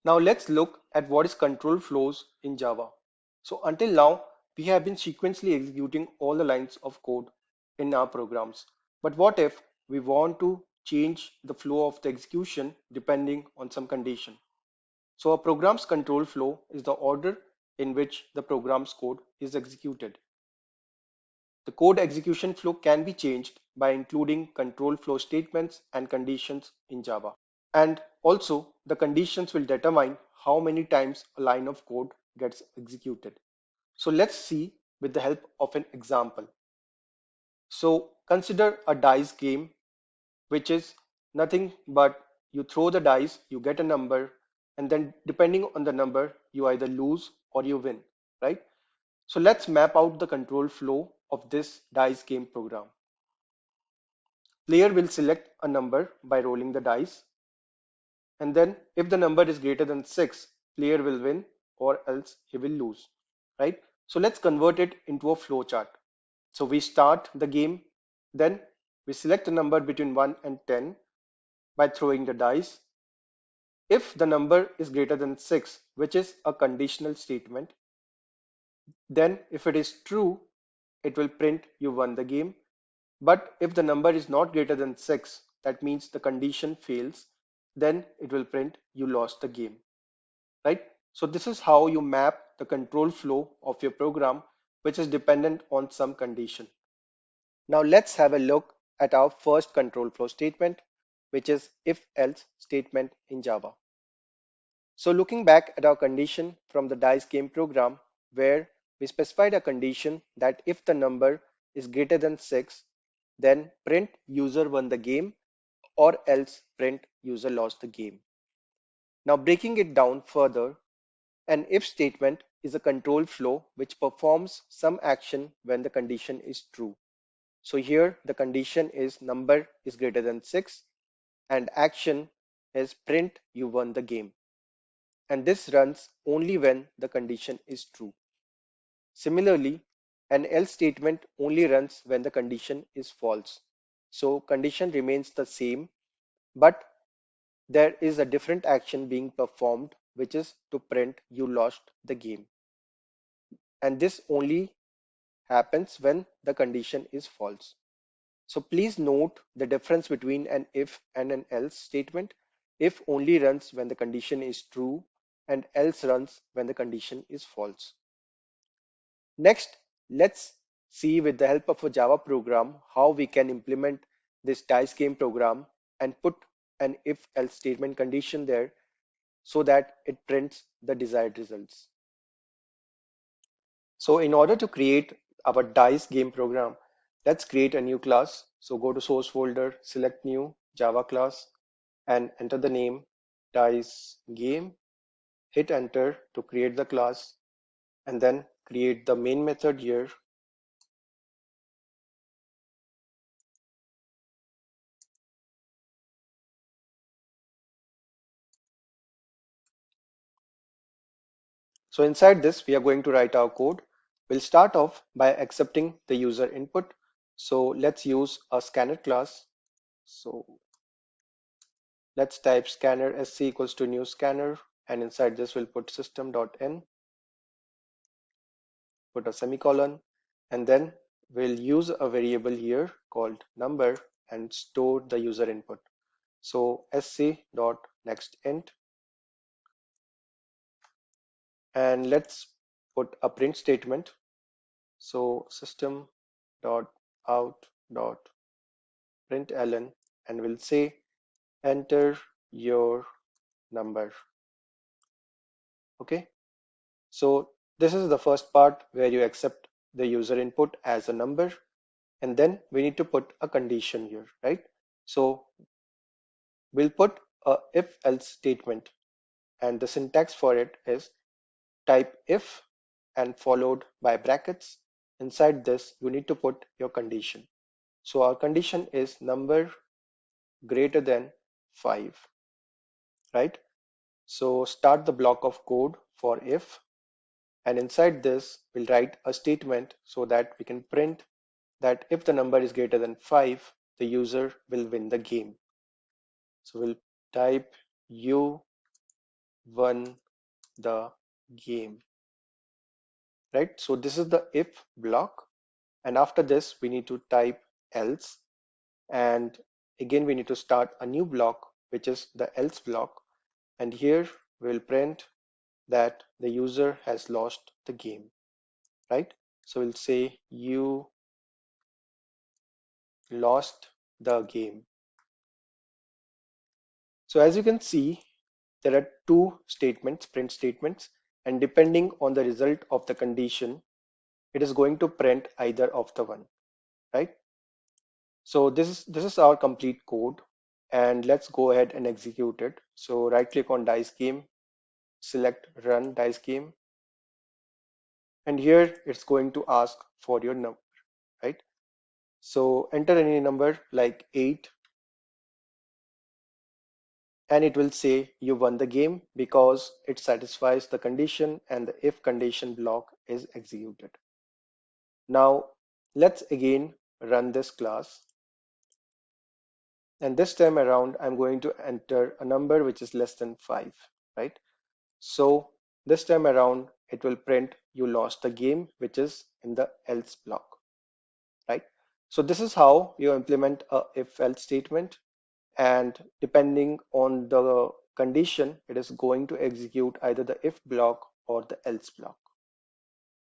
Now let's look at what is control flows in Java. So until now, we have been sequentially executing all the lines of code in our programs. But what if we want to change the flow of the execution depending on some condition? So a program's control flow is the order in which the program's code is executed. The code execution flow can be changed by including control flow statements and conditions in Java. And also, the conditions will determine how many times a line of code gets executed. So let's see with the help of an example. So consider a dice game, which is nothing but you throw the dice, you get a number, and then depending on the number, you either lose or you win, right? So let's map out the control flow of this dice game program. Player will select a number by rolling the dice, and then if the number is greater than 6, player will win or else he will lose, right? So let's convert it into a flow chart. So we start the game, then we select a number between 1 and 10 by throwing the dice. If the number is greater than 6, which is a conditional statement, then if it is true, it will print you won the game. But if the number is not greater than 6, that means the condition fails, then it will print you lost the game, right? So this is how you map the control flow of your program, which is dependent on some condition. Now let's have a look at our first control flow statement, which is if-else statement in Java. So looking back at our condition from the dice game program, where we specified a condition that if the number is greater than 6, then print user won the game or else print user lost the game. Now breaking it down further, an if statement is a control flow which performs some action when the condition is true. So here the condition is number is greater than 6 and action is print you won the game. And this runs only when the condition is true. Similarly, an else statement only runs when the condition is false. So condition remains the same, but there is a different action being performed, which is to print you lost the game. And this only happens when the condition is false. So please note the difference between an if and an else statement. If only runs when the condition is true and else runs when the condition is false. Next, let's see with the help of a Java program how we can implement this dice game program and put an if else statement condition there so that it prints the desired results. So in order to create our dice game program, let's create a new class. So go to source folder, select new Java class and enter the name dice game. Hit enter to create the class and then create the main method here. So inside this, we are going to write our code. We'll start off by accepting the user input. So let's use a scanner class. So let's type scanner sc equals to new scanner, and inside this we'll put system.in, put a semicolon, and then we'll use a variable here called number and store the user input. So sc.nextInt, and let's put a print statement. So system.out.println, and we'll say enter your number. Okay, so this is the first part where you accept the user input as a number, and then we need to put a condition here, right? So we'll put a if else statement, and the syntax for it is type if and followed by brackets. Inside this you need to put your condition. So our condition is number greater than 5, right? So start the block of code for if, and inside this we'll write a statement so that we can print that if the number is greater than 5, the user will win the game. So we'll type you won the game, right? So this is the if block. And after this, we need to type else. And again, we need to start a new block, which is the else block. And here we'll print that the user has lost the game, right? So we'll say you lost the game. So as you can see, there are two statements, print statements, and depending on the result of the condition, it is going to print either of the one, right? So this is our complete code, and let's go ahead and execute it. So right click on dice game, select run dice game, and here it's going to ask for your number, right? So enter any number like 8, and it will say you won the game because it satisfies the condition and the if condition block is executed. Now let's again run this class, and this time around I'm going to enter a number which is less than 5, right? So this time around it will print you lost the game, which is in the else block, right? So this is how you implement a if else statement, and depending on the condition, it is going to execute either the if block or the else block.